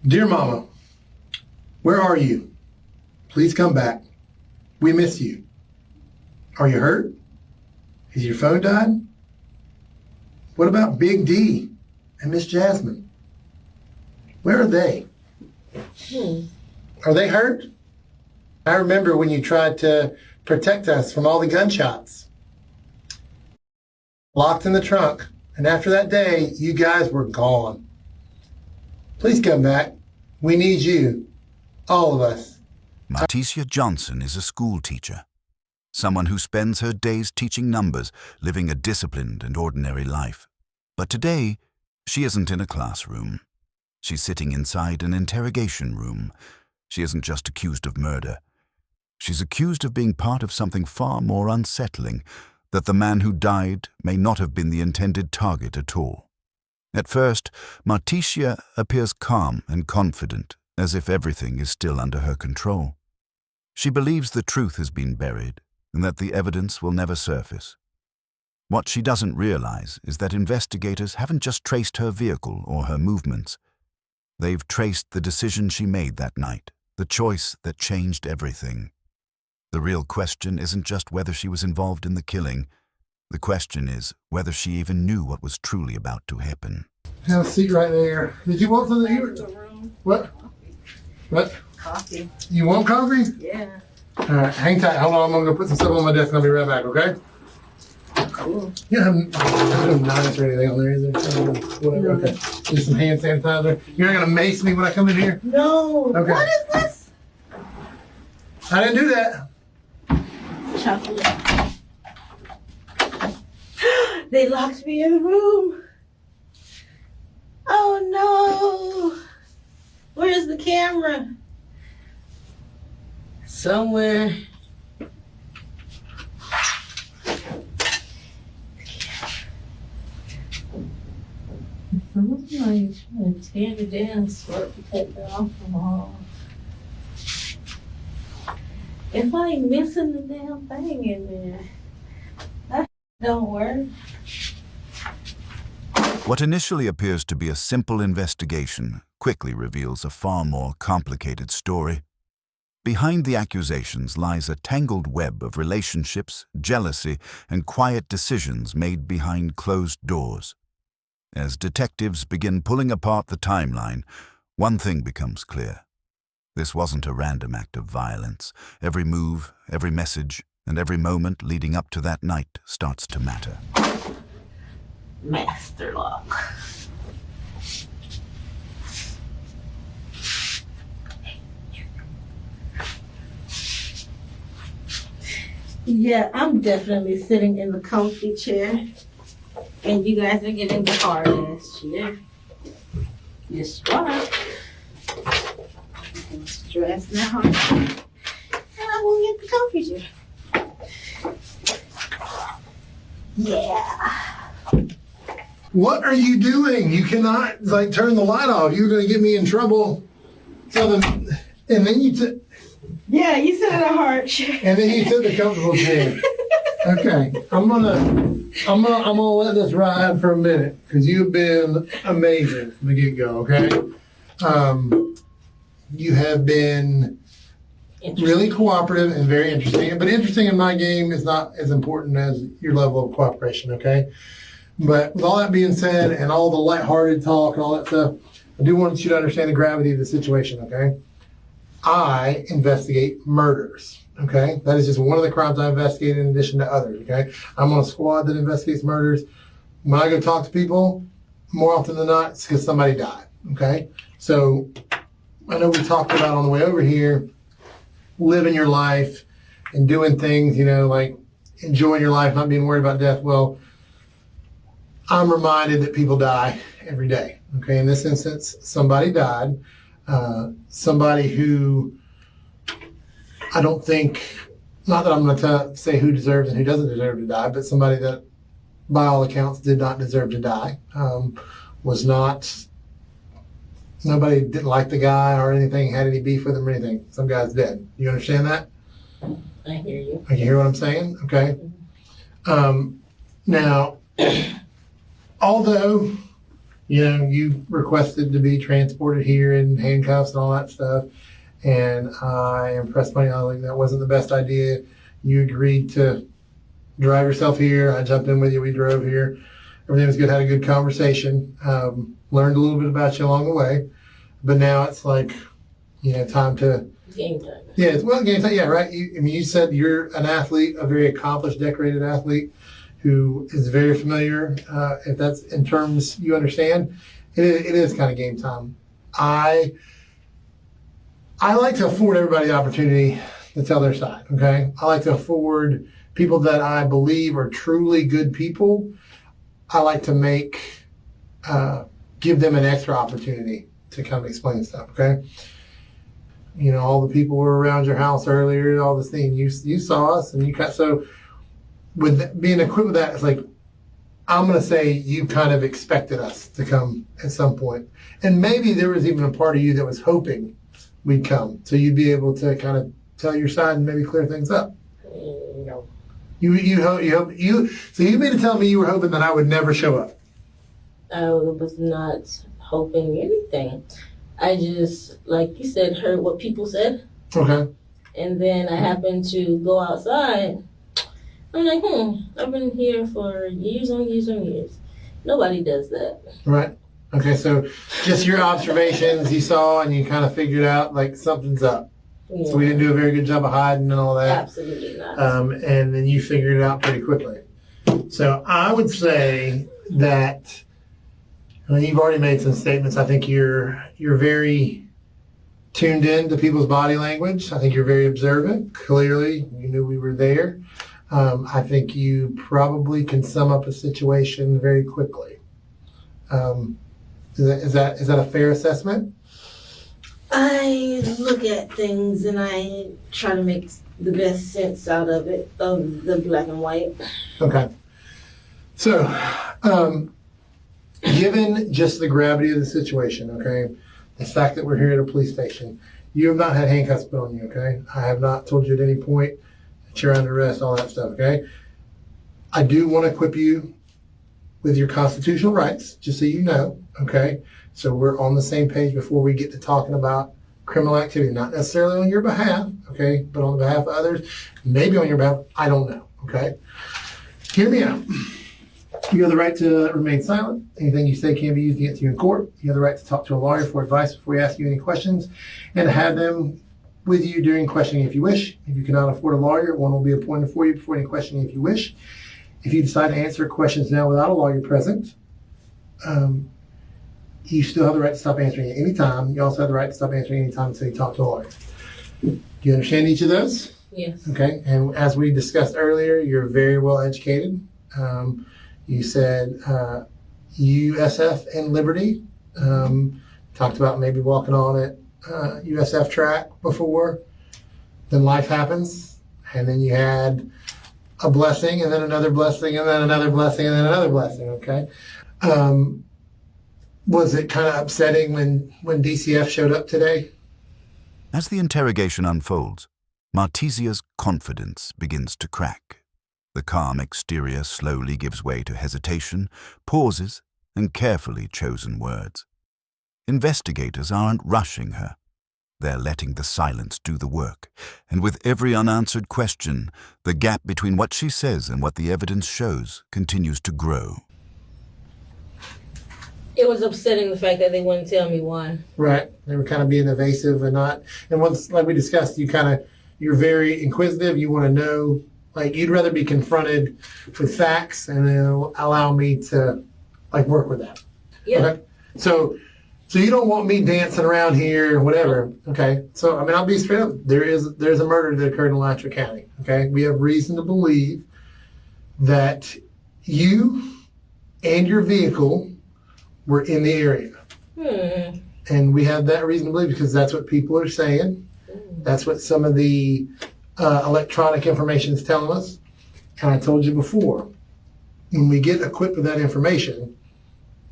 Dear Mama, where are you? Please come back. We miss you. Are you hurt? Has your phone died? What about Big D and Miss Jasmine? Where are they? Are they hurt? I remember when you tried to protect us from all the gunshots. Locked in the trunk. And after that day, you guys were gone. Please come back. We need you. All of us. Marticia Johnson is a school teacher. Someone who spends her days teaching numbers, living a disciplined and ordinary life. But today, she isn't in a classroom. She's sitting inside an interrogation room. She isn't just accused of murder. She's accused of being part of something far more unsettling, that the man who died may not have been the intended target at all. At first, Marticia appears calm and confident, as if everything is still under her control. She believes the truth has been buried and that the evidence will never surface. What she doesn't realize is that investigators haven't just traced her vehicle or her movements. They've traced the decision she made that night, the choice that changed everything. The real question isn't just whether she was involved in the killing. The question is whether she even knew what was truly about to happen. Have a seat right there. Did you want something to eat? What? What? Coffee. You want coffee? Yeah. All right, hang tight. Hold on, I'm going to go put some stuff on my desk and I'll be right back, okay? Cool. You don't have no knives or anything on there, is there? Whatever, okay. Just some hand sanitizer. You're not going to mace me when I come in here? No. Okay. What is this? I didn't do that. Chocolate. They locked me in the room. Oh no. Where's the camera? Somewhere. Somebody's trying to tear me down, sort to take that off the wall. If I ain't missing the damn thing in there, that don't work. What initially appears to be a simple investigation quickly reveals a far more complicated story. Behind the accusations lies a tangled web of relationships, jealousy, and quiet decisions made behind closed doors. As detectives begin pulling apart the timeline, one thing becomes clear. This wasn't a random act of violence. Every move, every message, and every moment leading up to that night starts to matter. Master lock. Yeah, I'm definitely sitting in the comfy chair, and you guys are getting the hard ass chair. Yes, you are. I'm stressed now, and I won't get the comfy chair. Yeah. What are you doing? You cannot, turn the light off. You're going to get me in trouble. So and then you took... Yeah, you sit in a hard chair. And then you took the comfortable chair. Okay, I'm gonna let this ride for a minute because you've been amazing from the get-go. Okay, you have been really cooperative and very interesting. But interesting in my game is not as important as your level of cooperation. Okay, but with all that being said, and all the lighthearted talk and all that stuff, I do want you to understand the gravity of the situation. Okay. I investigate murders, okay? That is just one of the crimes I investigate in addition to others, okay? I'm on a squad that investigates murders. When I go talk to people, more often than not, it's because somebody died, okay? So I know we talked about on the way over here, living your life and doing things, like enjoying your life, not being worried about death. Well, I'm reminded that people die every day, okay? In this instance, somebody died. Somebody who I don't think, not that I'm going to say who deserves and who doesn't deserve to die, but somebody that by all accounts did not deserve to die, nobody didn't like the guy or anything, had any beef with him or anything. Some guy's dead. You understand that? I hear you. You hear what I'm saying? Okay. Now, although you requested to be transported here in handcuffs and all that stuff. And I impressed my colleague that wasn't the best idea. You agreed to drive yourself here. I jumped in with you. We drove here. Everything was good. Had a good conversation. Learned a little bit about you along the way. But now it's like, time to... Game time. Yeah, game time. Yeah, right. You said you're an athlete, a very accomplished, decorated athlete who is very familiar. If that's in terms you understand, it is kind of game time. I like to afford everybody the opportunity to tell their side, okay? I like to afford people that I believe are truly good people. I like to give them an extra opportunity to kind of explain stuff, okay? All the people were around your house earlier, all this thing, you saw us, and so with being equipped with that, it's like, I'm going to say you kind of expected us to come at some point. And maybe there was even a part of you that was hoping we'd come, so you'd be able to kind of tell your side and maybe clear things up. No. So you mean to tell me you were hoping that I would never show up? I was not hoping anything. I just, like you said, heard what people said. Okay. And then I happened to go outside. I'm like, I've been here for years on years on years. Nobody does that. Right. Okay, so just your observations you saw and you kind of figured out like something's up. Yeah. So we didn't do a very good job of hiding and all that. Absolutely not. And then you figured it out pretty quickly. So I would say that you've already made some statements. I think you're very tuned in to people's body language. I think you're very observant. Clearly, you knew we were there. I think you probably can sum up a situation very quickly. Is that a fair assessment? I look at things and I try to make the best sense out of it, of the black and white. Okay. So, given just the gravity of the situation, okay, the fact that we're here at a police station, you have not had handcuffs put on you, okay? I have not told you at any point that you're under arrest, all that stuff, okay? I do want to equip you with your constitutional rights, just so you know, okay? So we're on the same page before we get to talking about criminal activity, not necessarily on your behalf, okay, but on behalf of others, maybe on your behalf, I don't know, okay? Hear me out. You have the right to remain silent. Anything you say can be used against you in court. You have the right to talk to a lawyer for advice before we ask you any questions and to have them with you during questioning if you wish. If you cannot afford a lawyer, one will be appointed for you before any questioning if you wish. If you decide to answer questions now without a lawyer present, you still have the right to stop answering at any time. You also have the right to stop answering any time until you talk to a lawyer. Do you understand each of those? Yes. Okay. And as we discussed earlier, you're very well educated. You said USF and Liberty. Talked about maybe walking on it USF track before. Then life happens, and then you had a blessing, and then another blessing, and then another blessing, and then another blessing. Okay. Was it kind of upsetting when DCF showed up today? As the interrogation unfolds, Martesia's confidence begins to crack. The calm exterior slowly gives way to hesitation, pauses, and carefully chosen words. Investigators aren't rushing her. They're letting the silence do the work, and with every unanswered question, the gap between what she says and what the evidence shows continues to grow. It was upsetting the fact that they wouldn't tell me why. Right. They were kind of being evasive and not. And once, like we discussed, you're very inquisitive. You want to know, like, you'd rather be confronted with facts and then allow me to, like, work with that. Yeah. Okay? So you don't want me dancing around here or whatever. Okay. So, I mean, I'll be straight up. There's a murder that occurred in Alachua County. Okay. We have reason to believe that you and your vehicle were in the area. And we have that reason to believe because that's what people are saying. That's what some of the electronic information is telling us. And I told you before, when we get equipped with that information,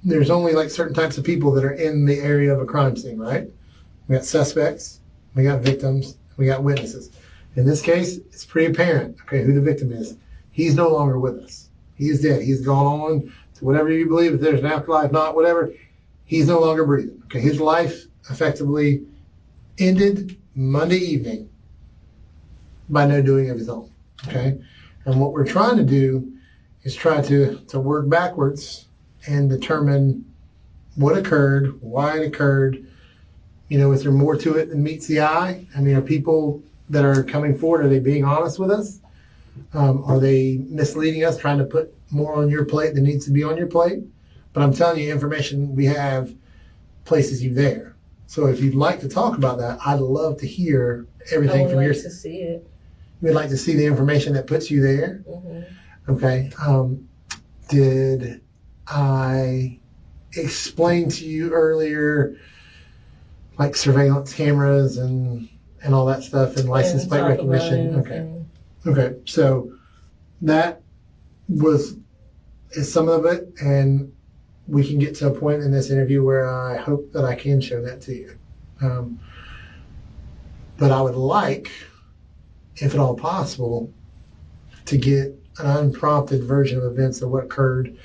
there's only like certain types of people that are in the area of a crime scene, right? We got suspects, we got victims, we got witnesses. In this case, it's pretty apparent, okay, who the victim is. He's no longer with us. He is dead. He's gone on to whatever you believe, if there's an afterlife, not whatever. He's no longer breathing. Okay, his life effectively ended Monday evening by no doing of his own. Okay, and what we're trying to do is try to work backwards and determine what occurred, why it occurred. You know, is there more to it than meets the eye? I mean, are people that are coming forward, are they being honest with us? Are they misleading us, trying to put more on your plate than needs to be on your plate? But I'm telling you, information we have places you there. So if you'd like to talk about that, I'd love to hear everything from your side. I would like to see it. We'd like to see the information that puts you there. Mm-hmm. Okay. Did I explain to you earlier, like surveillance cameras and all that stuff and license plate recognition? Okay. So that is some of it, and we can get to a point in this interview where I hope that I can show that to you. But I would like, if at all possible, to get an unprompted version of events of what occurred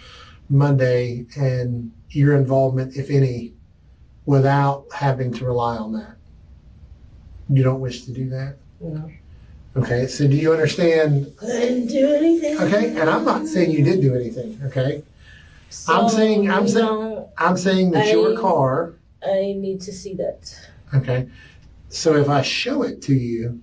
Monday and your involvement, if any, without having to rely on that. You don't wish to do that? No. Okay, so do you understand? I didn't do anything. Okay, and I'm not saying you did do anything, okay? So, I'm saying that your car. I need to see that. Okay, so if I show it to you,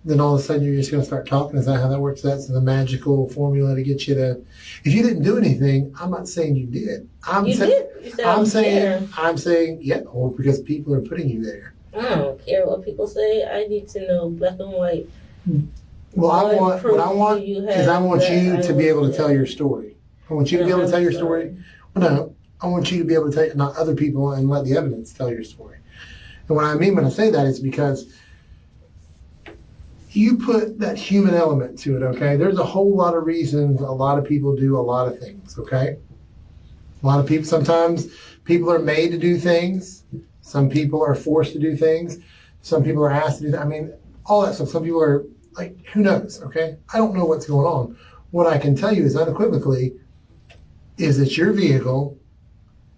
then all of a sudden you're just going to start talking. Is that how that works? That's the magical formula to get you to. If you didn't do anything, I'm not saying you did. You did. You said I'm saying, yeah, well, because people are putting you there. I don't care what people say. I need to know black and white. Well, I want you to be able to tell your story. I want you to be able to tell your story. Well, no, I want you to be able to tell, not other people, and let the evidence tell your story. And what I mean when I say that is because you put that human element to it, okay? There's a whole lot of reasons a lot of people do a lot of things, okay? A lot of people, sometimes people are made to do things. Some people are forced to do things. Some people are asked to do that. I mean, all that stuff. Some people are like, who knows, okay? I don't know what's going on. What I can tell you is unequivocally is that your vehicle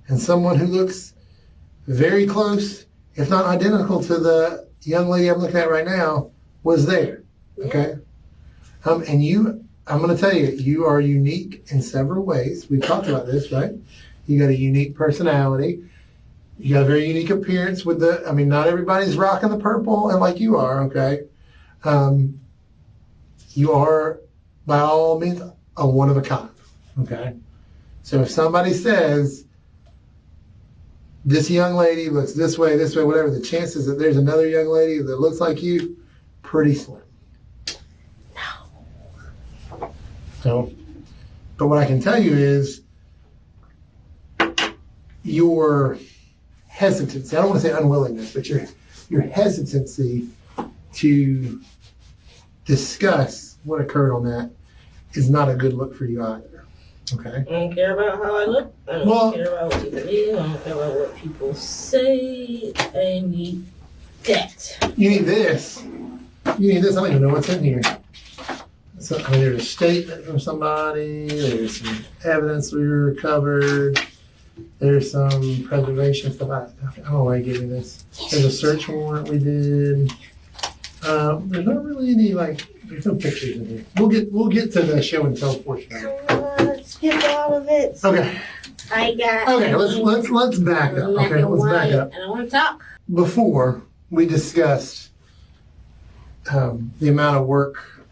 and someone who looks very close, if not identical to the young lady I'm looking at right now, was there, okay? And you, I'm going to tell you, you are unique in several ways. We've talked about this, right? You got a unique personality. You got a very unique appearance with not everybody's rocking the purple and like you are, okay? You are, by all means, a one of a kind, okay? So if somebody says, this young lady looks this way, whatever, the chances that there's another young lady that looks like you, pretty slim. No. But what I can tell you is your hesitancy, I don't want to say unwillingness, but your hesitancy to discuss what occurred on that is not a good look for you either. Okay? I don't care about how I look. I don't care about what people do. I don't care about what people say. I need that. You need this. You need this. I don't even know what's in here. So, there's a statement from somebody. There's some evidence we recovered. There's some preservation stuff. I don't know why I gave you this. There's a search warrant we did. There's not really any there's no pictures in here. We'll get to the show and tell portion of it. Let's get all of it. Okay. I got. Okay, let's back up. Okay, let's back up. I don't want to talk. Before we discussed the amount of work,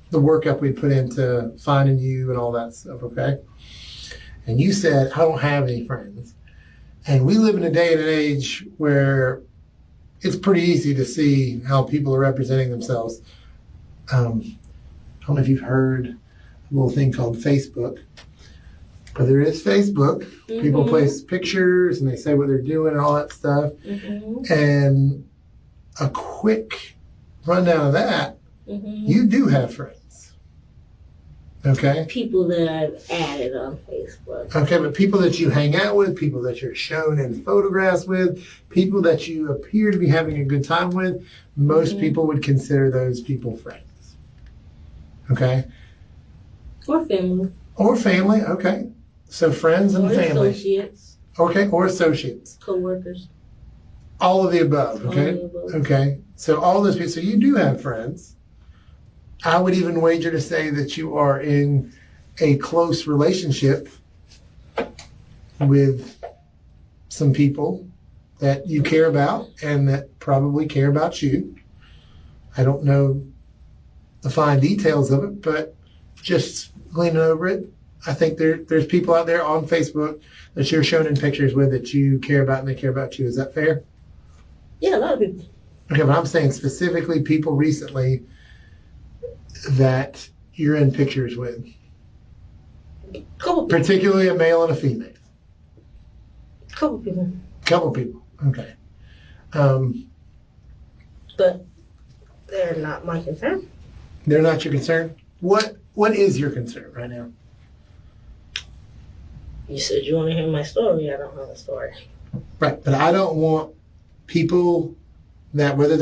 the workup we put into finding you and all that stuff. Okay. And you said, I don't have any friends. And we live in a day and an age where it's pretty easy to see how people are representing themselves. I don't know if you've heard a little thing called Facebook, but there is Facebook. Mm-hmm. People post pictures and they say what they're doing and all that stuff. Mm-hmm. And a quick rundown of that, you do have friends. Okay. People that I've added on Facebook. Okay, but people that you hang out with, people that you're shown in photographs with, people that you appear to be having a good time with, most people would consider those people friends. Okay? Or family. Or family, okay. So friends and family. Associates. Okay, or associates. Co-workers. All of the above, okay? All of the above. Okay, so all those people, so you do have friends. I would even wager to say that you are in a close relationship with some people that you care about and that probably care about you. I don't know the fine details of it, but just gleaning over it, I think there's people out there on Facebook that you're shown in pictures with that you care about and they care about you. Is that fair? Yeah, a lot of people. Okay, but I'm saying specifically people recently that you're in pictures with. Couple people. Particularly a male and a female. Couple people. Couple people. Okay. But they're not my concern. They're not your concern? What is your concern right now? You said you want to hear my story. I don't know the story. Right, but I don't want people that whether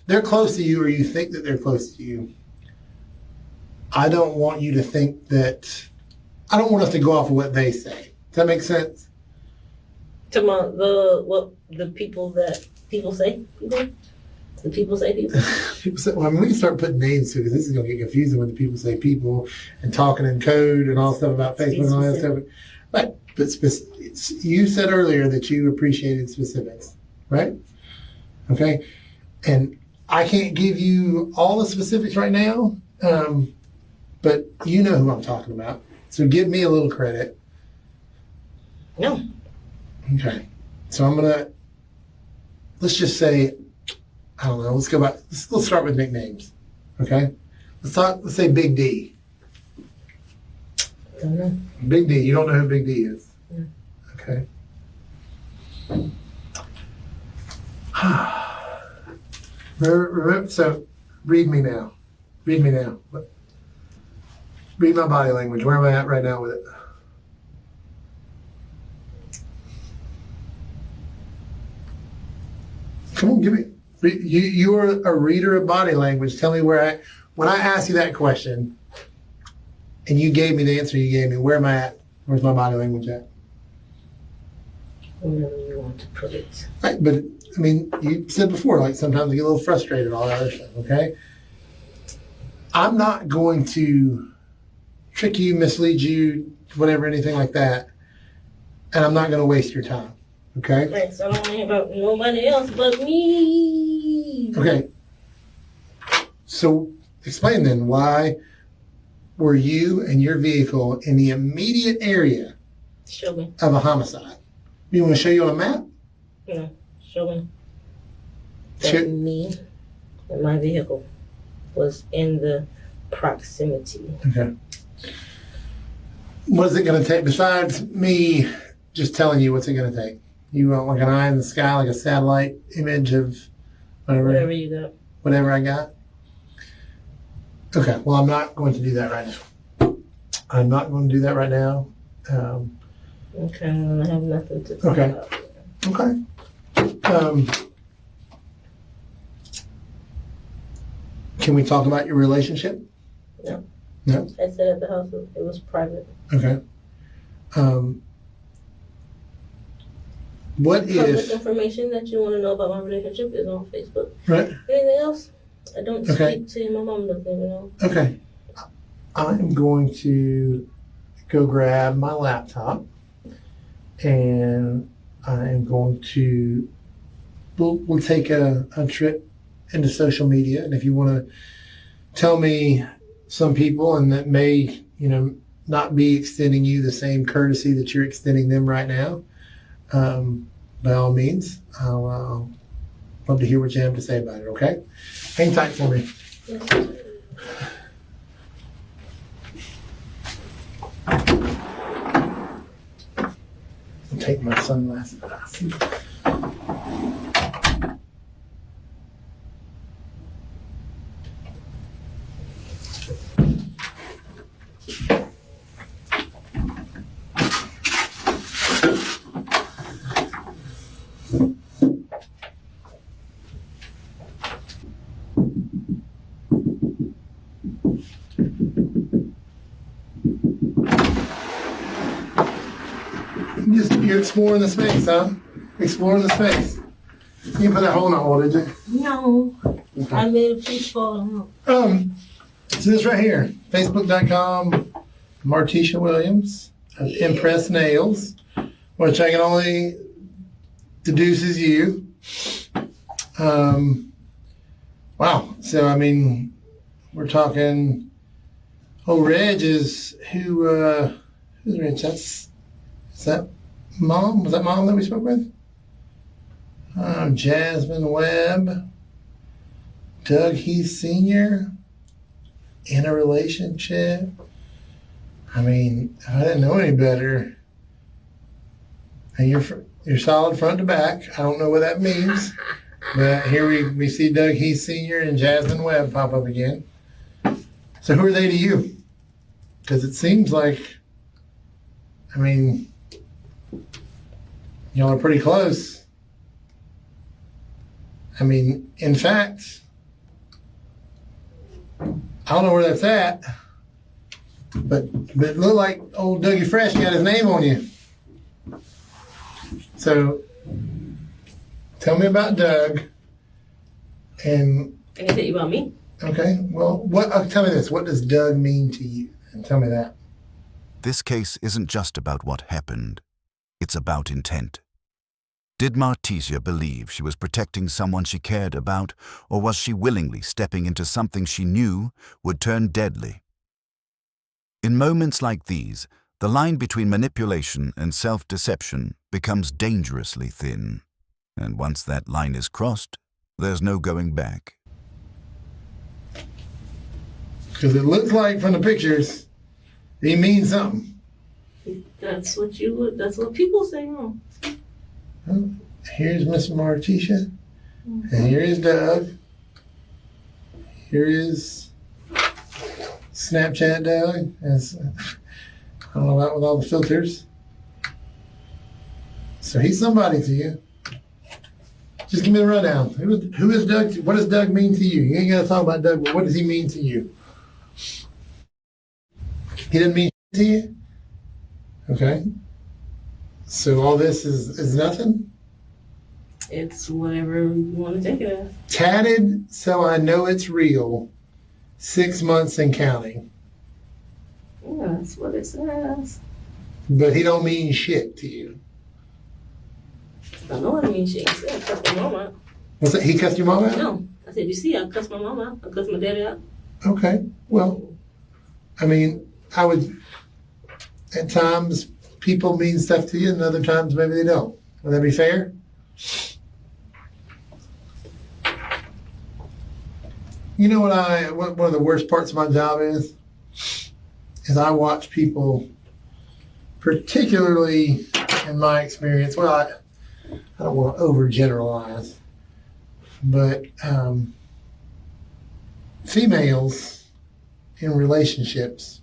they're close to you or you think that they're close to you, I don't want you to think that, I don't want us to go off of what they say. Does that make sense? To the people that people say people? The people say people? People say, well, I mean, we can start putting names to it because this is going to get confusing when the people say people and talking in code and all stuff about Facebook and all that stuff. Right, but you said earlier that you appreciated specifics, right? Okay, and I can't give you all the specifics right now, but you know who I'm talking about. So give me a little credit. No. Okay, so let's just say, I don't know, let's go back, let's start with nicknames, okay? Let's say Big D. Don't know. Big D, you don't know who Big D is? No. Okay. So, read me now. Read me now. Read my body language. Where am I at right now with it? Come on, give me. You're a reader of body language. Tell me when I ask you that question, and you gave me the answer you gave me, where am I at? Where's my body language at? Wherever you want to put it. Right, but I mean, you said before, like sometimes I get a little frustrated and all that other stuff, okay? I'm not going to trick you, mislead you, whatever, anything like that, and I'm not going to waste your time, okay? Thanks. I don't want to hear about nobody else but me. Okay. So explain then, why were you and your vehicle in the immediate area Show me. of a homicide? You want to show you on a map? No. Show me. Sure. That me and my vehicle was in the proximity. Okay. What is it going to take besides me just telling you what's it going to take? You want like an eye in the sky, like a satellite image of Whatever you got. whatever I got? Okay, well, I'm not going to do that right now. I'm not going to do that right now. Okay, well, I have nothing to talk Okay. about. Okay. Can we talk about your relationship? No. No? I said at the house it was private. Okay. What Public if... information that you want to know about my relationship is on Facebook. Right. Anything else? I don't Okay. speak to my mom doesn't even know. Okay. I'm going to go grab my laptop and I'm going to, we'll take a trip into social media. And if you want to tell me some people and that may, not be extending you the same courtesy that you're extending them right now, by all means, I'll love to hear what you have to say about it, okay? Hang tight for me. Yes. I'll take my sunglasses off. Just You're exploring the space, huh? Exploring the space. You didn't put that hole in the hole, did you? No. Okay. I made a piece fall out. So this right here, Facebook.com, Martisha Williams, Impress Nails, which I can only deduce is you. Wow. So, I mean, we're talking, Reg is who's Reg? Is that Mom? Was that Mom that we spoke with? Jasmine Webb, Doug Heath Sr., in a relationship. I mean, if I didn't know any better, and you're solid front to back. I don't know what that means. But here we see Doug Heath Sr. and Jasmine Webb pop up again. So who are they to you? Because it seems like, I mean, y'all are pretty close. I mean, in fact, I don't know where that's at, but it looked like old Dougie Fresh got his name on you. So, tell me about Doug. And I can tell you about me. Okay. Well, tell me this. What does Doug mean to you? And tell me that. This case isn't just about what happened. It's about intent. Did Martisha believe she was protecting someone she cared about, or was she willingly stepping into something she knew would turn deadly? In moments like these, the line between manipulation and self-deception becomes dangerously thin. And once that line is crossed, there's no going back. Because it looks like from the pictures, he means something. That's what people say, huh? Well, here's Miss Martisha, and here is Doug. Here is Snapchat Doug. I don't know about with all the filters. So he's somebody to you. Just give me the rundown. Who is Doug? What does Doug mean to you? You ain't got to talk about Doug, but what does he mean to you? He doesn't mean to you? Okay. So all this is nothing? It's whatever you want to take it as. Tatted so I know it's real. 6 months and counting. Yeah, that's what it says. But he don't mean shit to you. I know what I mean shit. He said I cussed my mom out. What's that? He cussed your mom out? No. I said, you see, I cussed my mom out. I cussed my daddy out. Okay. Well, I mean, I would, at times, people mean stuff to you, and other times maybe they don't. Would that be fair? You know what one of the worst parts of my job is I watch people, particularly in my experience, well, I don't want to overgeneralize, but females in relationships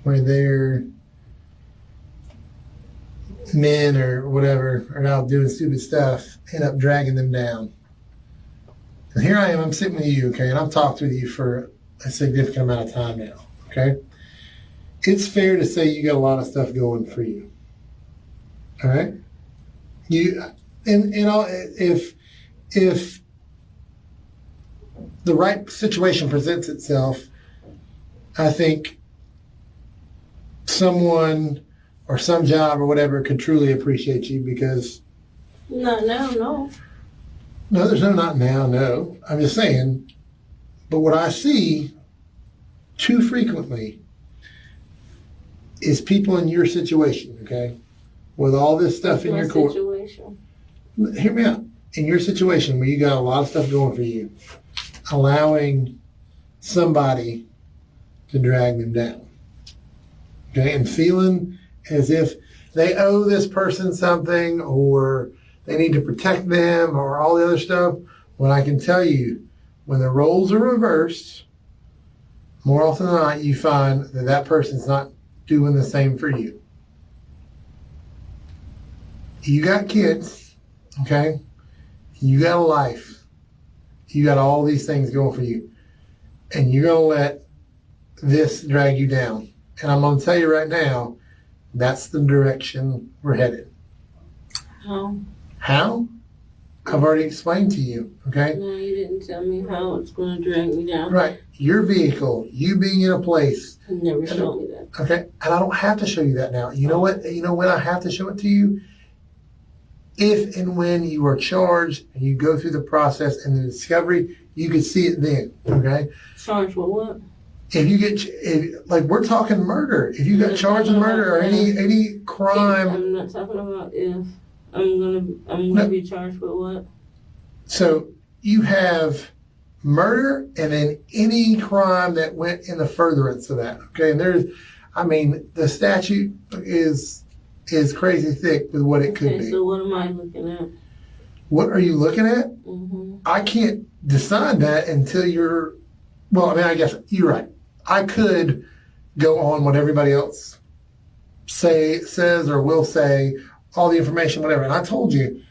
where their men or whatever are out doing stupid stuff end up dragging them down. And here I am, I'm sitting with you, okay, and I've talked with you for a significant amount of time now, okay? It's fair to say you got a lot of stuff going for you, all right? If the right situation presents itself, I think someone or some job or whatever could truly appreciate you because... Not now, no. No, there's no not now, no. I'm just saying, but what I see too frequently is people in your situation, okay, with all this stuff in your court. Situation. Hear me out. In your situation where you got a lot of stuff going for you, allowing somebody to drag them down, okay, and feeling as if they owe this person something or they need to protect them or all the other stuff. When I can tell you, when the roles are reversed, more often than not, you find that that person's not doing the same for you. You got kids, okay? You got a life. You got all these things going for you. And you're going to let this drag you down. And I'm going to tell you right now, That's the direction we're headed. How? How? I've already explained to you, okay? No, you didn't tell me how it's going to drag me down. Right. Your vehicle, you being in a place. You never showed me that. Okay. And I don't have to show you that now. You know what? You know when I have to show it to you? If and when you are charged and you go through the process and the discovery, you can see it then, okay? Charged with what? If you get, like we're talking murder. If you got charged with murder or any crime. I'm not talking about if. I'm gonna be charged with what? So you have murder and then any crime that went in the furtherance of that. Okay, and the statute is crazy thick with what it could be. So what am I looking at? What are you looking at? Mm-hmm. I can't decide that until you're. Well, I guess you're right. I could go on what everybody else says or will say. All the information, whatever. And I told you,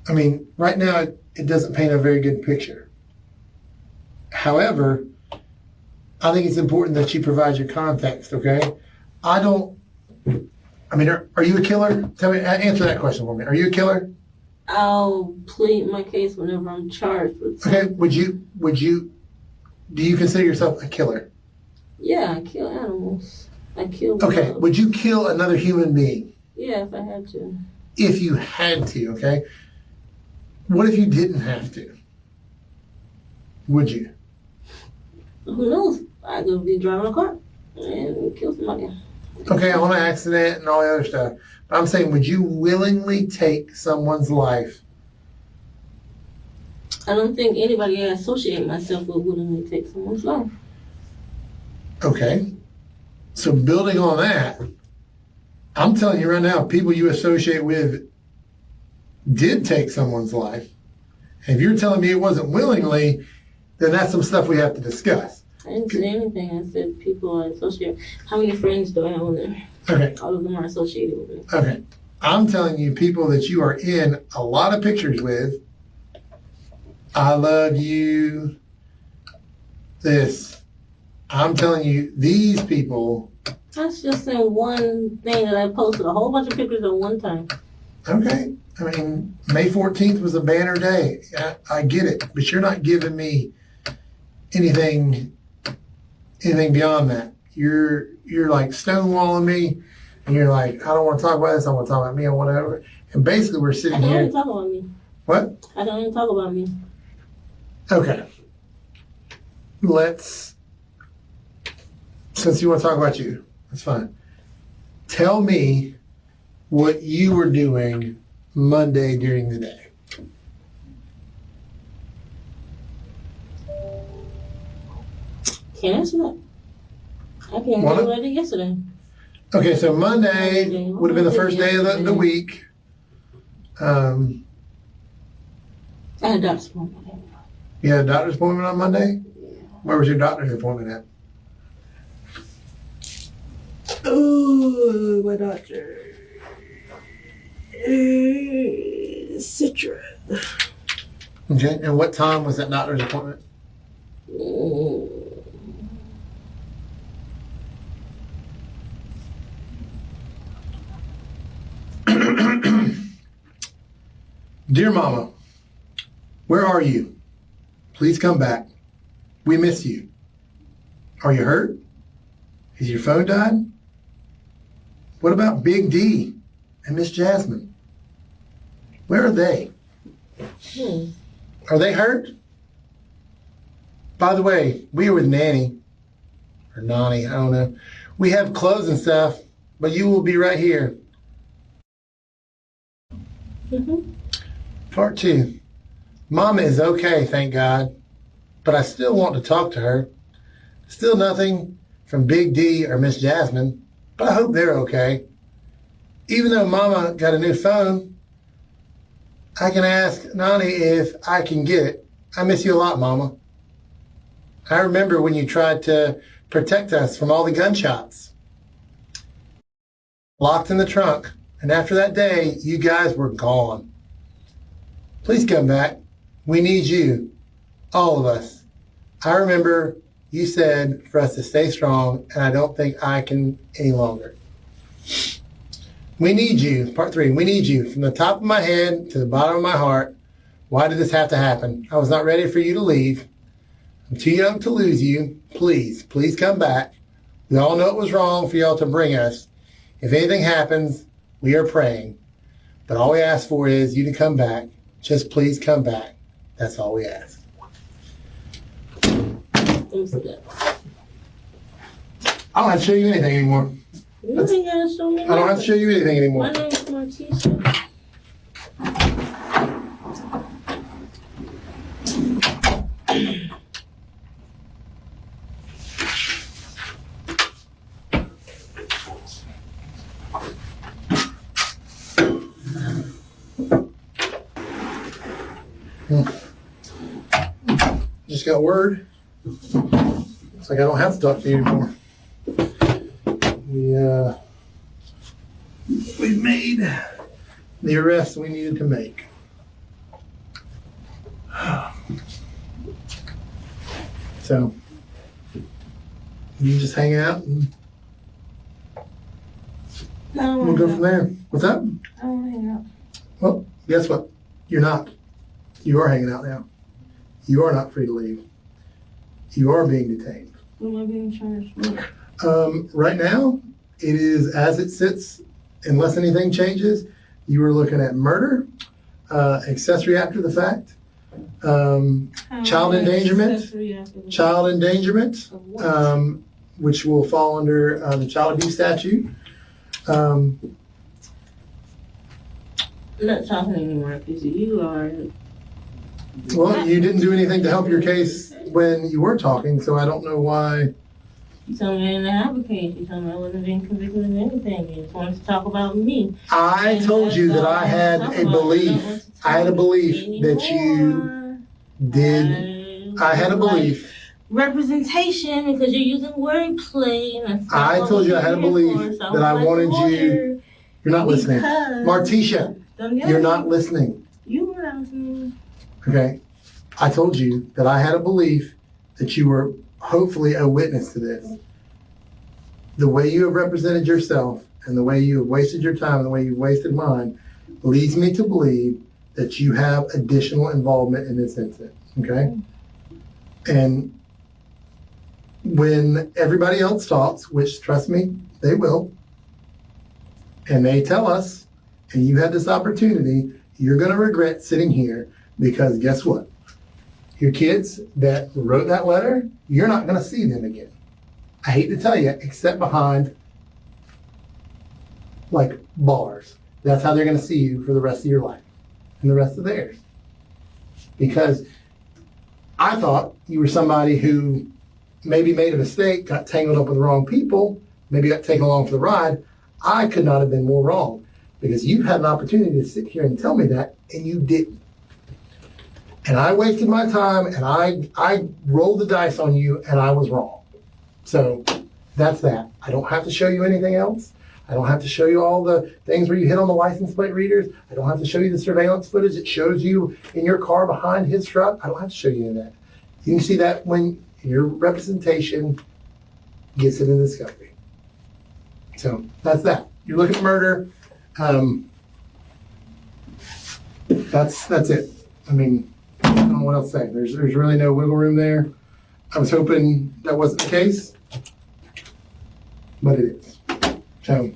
right now it doesn't paint a very good picture. However, I think it's important that you provide your context, okay? Are you a killer? Tell me, answer that question for me. Are you a killer? I'll plead my case whenever I'm charged with something. Okay, do you consider yourself a killer? Yeah, I kill animals. I kill Okay, dogs. would you kill another human being? Yeah, if I had to. If you had to, okay? What if you didn't have to? Would you? Who knows? I could be driving a car and kill somebody. Okay, on an accident and all the other stuff. But I'm saying, would you willingly take someone's life? I don't think anybody I associate myself with willingly take someone's life. Okay. So building on that, I'm telling you right now, people you associate with did take someone's life. And if you're telling me it wasn't willingly, then that's some stuff we have to discuss. I didn't say anything. I said people I associate. How many friends do I have on there? Okay. All of them are associated with me. Okay. I'm telling you, people that you are in a lot of pictures with, I love you, this. I'm telling you, these people. That's just in one thing that I posted a whole bunch of pictures at one time. Okay. May 14th was a banner day. I get it. But you're not giving me anything beyond that. You're like stonewalling me, and you're like, I don't want to talk about this. I want to talk about me or whatever. And basically, we're sitting I don't here. even talk about me. What? I don't even talk about me. Okay. Since you want to talk about you, that's fine. Tell me what you were doing Monday during the day. Can't answer that. I can't tell you what I did yesterday. Okay, so Monday would have been the first day of the week. I had a doctor's appointment. You had a doctor's appointment on Monday? Yeah. Where was your doctor's appointment at? Oh, my doctor. Citra. Okay, and what time was that doctor's appointment? Dear Mama, where are you? Please come back. We miss you. Are you hurt? Has your phone died? What about Big D and Miss Jasmine? Where are they? Are they hurt? By the way, we were with Nanny, or Nani, I don't know. We have clothes and stuff, but you will be right here. Part 2. Mama is okay, thank God, but I still want to talk to her. Still nothing from Big D or Miss Jasmine, but I hope they're okay. Even though Mama got a new phone, I can ask Nani if I can get it. I miss you a lot, Mama. I remember when you tried to protect us from all the gunshots. Locked in the trunk, and after that day, you guys were gone. Please come back. We need you, all of us. I remember you said for us to stay strong, and I don't think I can any longer. We need you, part 3, we need you from the top of my head to the bottom of my heart. Why did this have to happen? I was not ready for you to leave. I'm too young to lose you. Please, please come back. We all know it was wrong for y'all to bring us. If anything happens, we are praying. But all we ask for is you to come back. Just please come back. That's all we ask. I don't have to show you anything anymore. You ain't gotta show me I don't have to show you anything anymore. My name's Martisha. Just got word. Looks like I don't have to talk to you anymore. We've made the arrest we needed to make. So you just hang out and we'll go from there. What's up? I don't hang out. Well, guess what? You're not. You are hanging out now. You are not free to leave. You are being detained. What am I being charged with? Right now, it is as it sits, unless anything changes. You are looking at murder, accessory after the fact, child endangerment, which will fall under the child abuse statute. I'm not talking anymore because you are. Well, you didn't do anything to help your case when you were talking, so I don't know why. You told me I didn't have a case. You told me I wasn't being convicted of anything. You just wanted to talk about me. I told you that I had a belief. I had a belief that you did. I had a belief. Representation, because you're using wordplay. And I told you I had a belief that I wanted you. You're not listening. Martisha, you're not listening. You were listening. Okay. I told you that I had a belief that you were hopefully a witness to this. The way you have represented yourself and the way you have wasted your time and the way you've wasted mine leads me to believe that you have additional involvement in this incident. Okay? And when everybody else talks, which trust me, they will, and they tell us, and you had this opportunity, you're going to regret sitting here because guess what? Your kids that wrote that letter, you're not going to see them again. I hate to tell you, except behind like bars. That's how they're going to see you for the rest of your life and the rest of theirs. Because I thought you were somebody who maybe made a mistake, got tangled up with the wrong people, maybe got taken along for the ride. I could not have been more wrong because you had an opportunity to sit here and tell me that, and you didn't. And I wasted my time, and I rolled the dice on you, and I was wrong. So that's that. I don't have to show you anything else. I don't have to show you all the things where you hit on the license plate readers. I don't have to show you the surveillance footage that shows you in your car behind his truck. I don't have to show you any of that. You can see that when your representation gets it in discovery. So that's that. You're looking at murder. That's it. I mean, I don't know what else to say. There's really no wiggle room there. I was hoping that wasn't the case, but it is. So,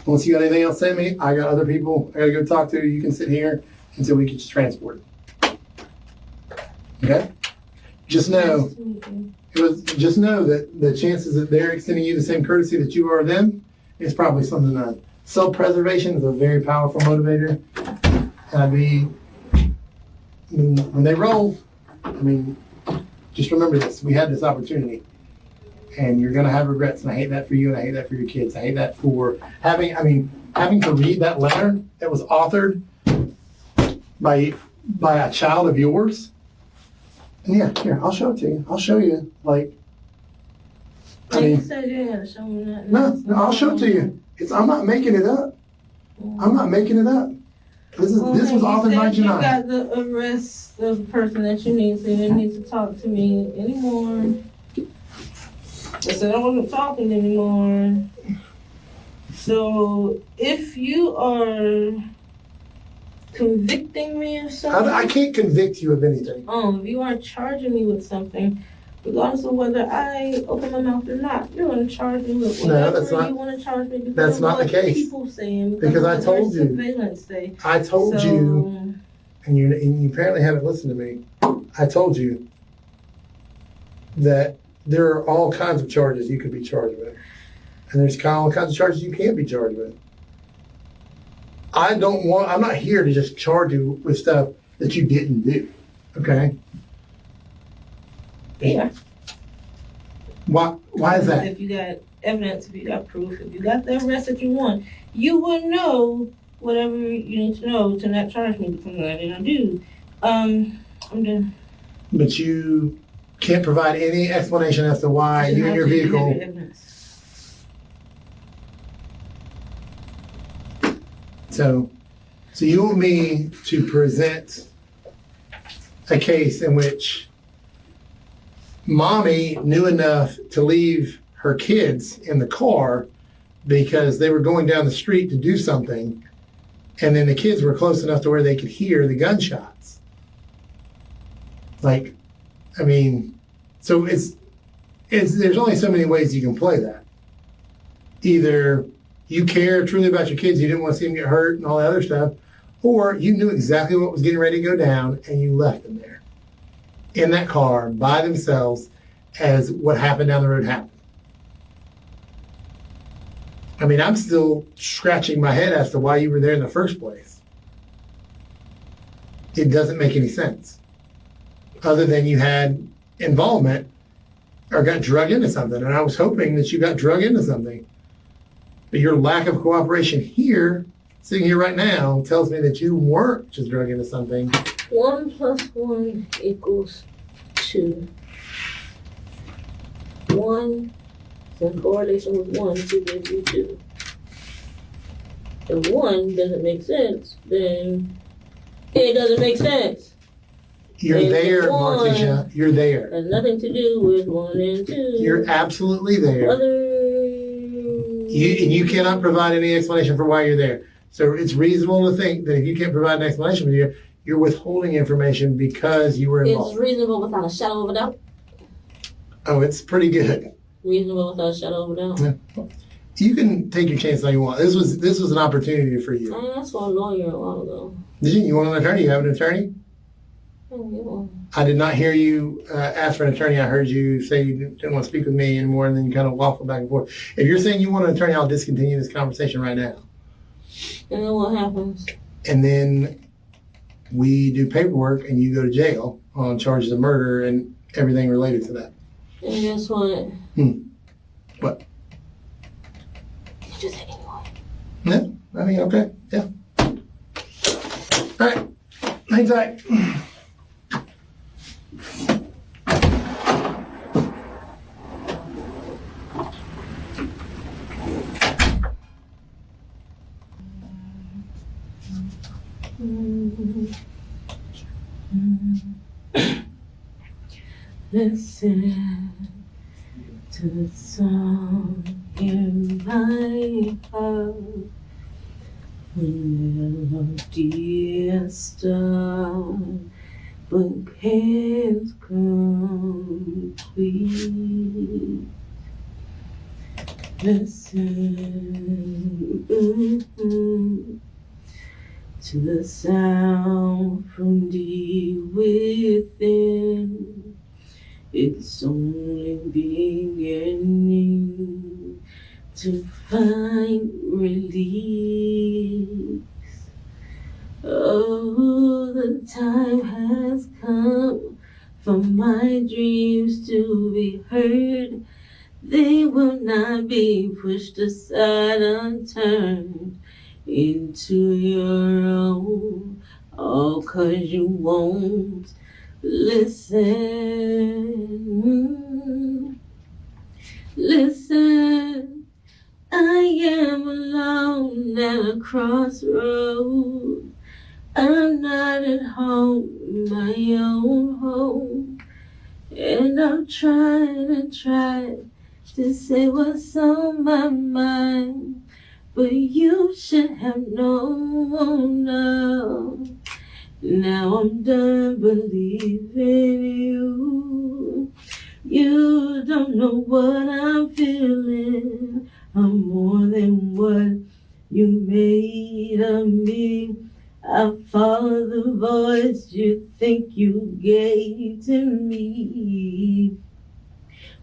unless you got anything else to say to me, I got other people I got to go talk to. You can sit here until we get you transported. Okay? Just know that the chances that they're extending you the same courtesy that you are them is probably something that self-preservation is a very powerful motivator. And I mean, when they roll, I mean, just remember this. We had this opportunity. And you're going to have regrets. And I hate that for you, and I hate that for your kids. I hate that for having to read that letter that was authored by a child of yours. And yeah, here, I'll show it to you. I'll show you. Like, I mean, you said you didn't have to show me that. No, I'll show it to you. I'm not making it up. I'm not making it up. This was authored by Janai. You got the arrest of the person that you need, so you didn't need to talk to me anymore. I said I wasn't talking anymore. So if you are convicting me of something, I can't convict you of anything. if you are charging me with something, regardless of whether I open my mouth or not, you're going to charge me with whatever you want to charge me. Because that's not the case. People saying because I told you. Surveillance say. I told you, and you apparently haven't listened to me. I told you that there are all kinds of charges you could be charged with, and there's all kinds of charges you can't be charged with. I'm not here to just charge you with stuff that you didn't do. Okay? Yeah. Why is that? If you got evidence, if you got proof, if you got the arrest that you want, you will know whatever you need to know to not charge me because I didn't do. I'm done. But you can't provide any explanation as to why you and your vehicle. So you want me to present a case in which mommy knew enough to leave her kids in the car because they were going down the street to do something, and then the kids were close enough to where they could hear the gunshots. Like, I mean, so it's there's only so many ways you can play that. Either you care truly about your kids, you didn't want to see them get hurt and all that other stuff, or you knew exactly what was getting ready to go down and you left them there in that car by themselves as what happened down the road happened. I mean, I'm still scratching my head as to why you were there in the first place. It doesn't make any sense. Other than you had involvement or got drug into something. And I was hoping that you got drug into something. But your lack of cooperation here, sitting here right now, tells me that you weren't just drug into something. 1 + 1 = 2. 1 in correlation with 1 to give you 2. If 1 doesn't make sense, then it doesn't make sense. You're there, Martisha. You're there. Has nothing to do with 1 and 2. You're absolutely there. You cannot provide any explanation for why you're there. So it's reasonable to think that if you can't provide an explanation for you, you're withholding information because you were involved. It's reasonable without a shadow of a doubt. Oh, it's pretty good. Reasonable without a shadow of a doubt. Yeah. You can take your chance all you want. This was an opportunity for you. I asked for a lawyer a while ago. Did you? You want an attorney? You have an attorney? Oh, I did not hear you ask for an attorney. I heard you say you didn't want to speak with me anymore, and then you kind of waffle back and forth. If you're saying you want an attorney, I'll discontinue this conversation right now. And then what happens? And then we do paperwork, and you go to jail on charges of murder and everything related to that. And guess what? What? You just hit anyone. Yeah, I mean, okay, yeah. All right, hang tight. Listen to the song in my heart. Melody has started, but can't complete. Listen to the sound from deep within. It's only beginning to find release. Oh, the time has come for my dreams to be heard. They will not be pushed aside, unturned into your own, all 'cause you won't listen. Listen, I am alone at a crossroad. I'm not at home in my own home, and I'm trying to say what's on my mind. but you should have known now. Now I'm done believing you. You don't know what I'm feeling. I'm more than what you made of me. I follow the voice you think you gave to me.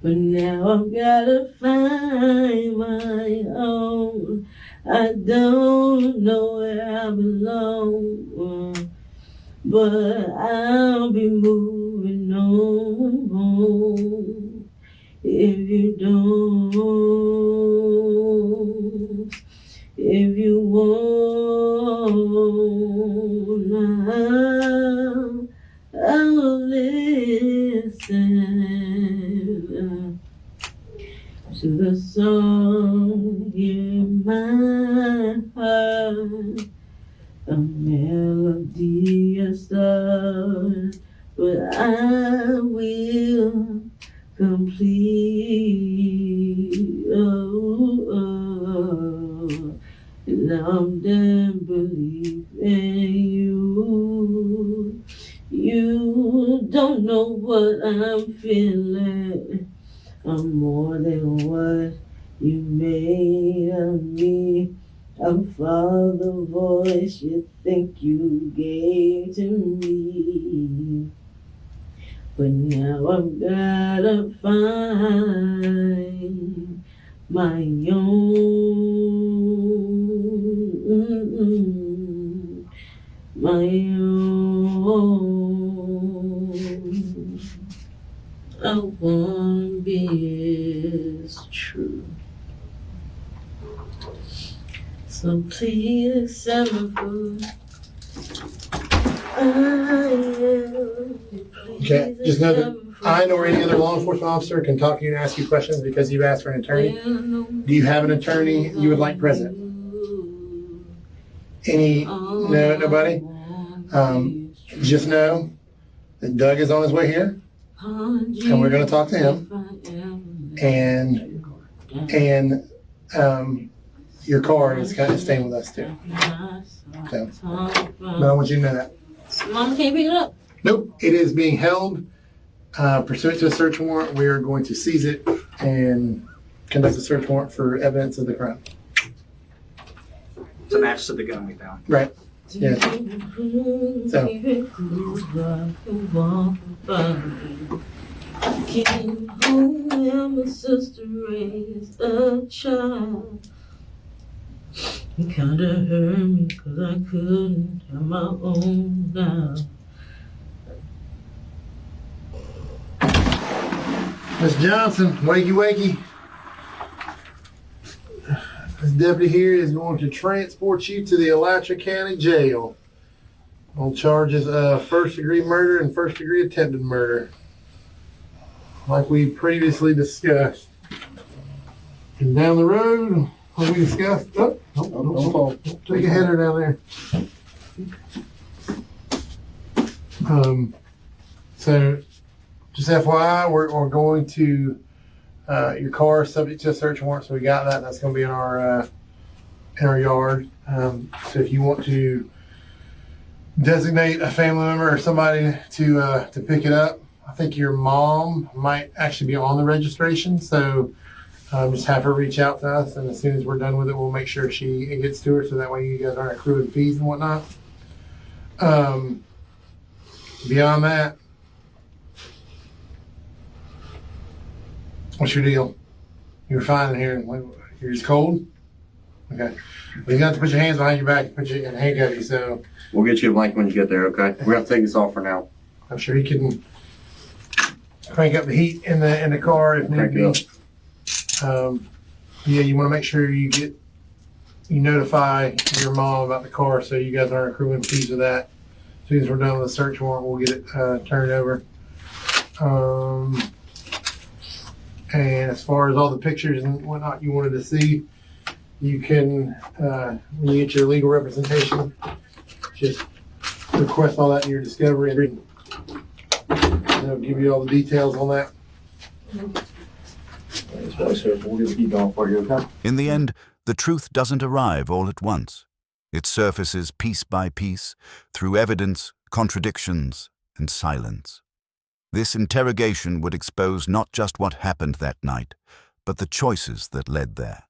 But now I've gotta find my own. I don't know where I belong, but I'll be moving on if you don't. If you want, I'll listen to the song in my heart, a melody, a star, but I will complete. Now I'm done believing you. You don't know what I'm feeling. I'm more than what you made of me. I'm follow the voice you think you gave to me. But now I've gotta find my own, my own. I won't be as true. So please accept my food. Okay, just know that I nor any other law enforcement officer can talk to you and ask you questions because you've asked for an attorney. Do you have an attorney you would like present? No, nobody? Just know that Doug is on his way here, and we're going to talk to him, and your card is kind of staying with us too. So, but I want you to know that. Mom can't pick it up. Nope, it is being held pursuant to a search warrant. We are going to seize it and conduct a search warrant for evidence of the crime. It's a match to the gun we found. Right. Yeah. So. Came home and my sister raised a child. It kinda hurt me 'cause I couldn't have my own now. Miss Johnson, wakey wakey. This deputy here is going to transport you to the Alachua County Jail on charges of first-degree murder and first-degree attempted murder, like we previously discussed. And down the road, like we discussed, don't fall. Don't take a header down there. So, just FYI, we're going to your car is subject to a search warrant, so we got that. That's going to be in our yard. So if you want to designate a family member or somebody to pick it up, I think your mom might actually be on the registration. So just have her reach out to us, and as soon as we're done with it, we'll make sure it gets to her, so that way you guys aren't accruing fees and whatnot. Beyond that, what's your deal? You're fine in here. You're just cold? Okay. Well, you got to put your hands behind your back and put you in handcuffs. So We'll get you a blanket when you get there, okay? We're going to take this off for now. I'm sure he can crank up the heat in the car if need be. Yeah, you want to make sure you notify your mom about the car, so you guys aren't accruing fees of that. As soon as we're done with the search warrant, we'll get it turned over. And as far as all the pictures and whatnot you wanted to see, you can, when you get your legal representation, just request all that in your discovery, and they'll give you all the details on that. We'll keep going for you, okay? In the end, The truth doesn't arrive all at once. It surfaces piece by piece through evidence, contradictions, and silence. This interrogation would expose not just what happened that night, but the choices that led there.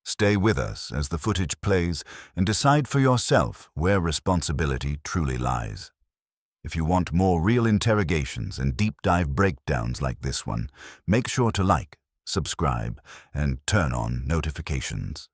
Stay with us as the footage plays and decide for yourself where responsibility truly lies. If you want more real interrogations and deep dive breakdowns like this one, make sure to like, subscribe, and turn on notifications.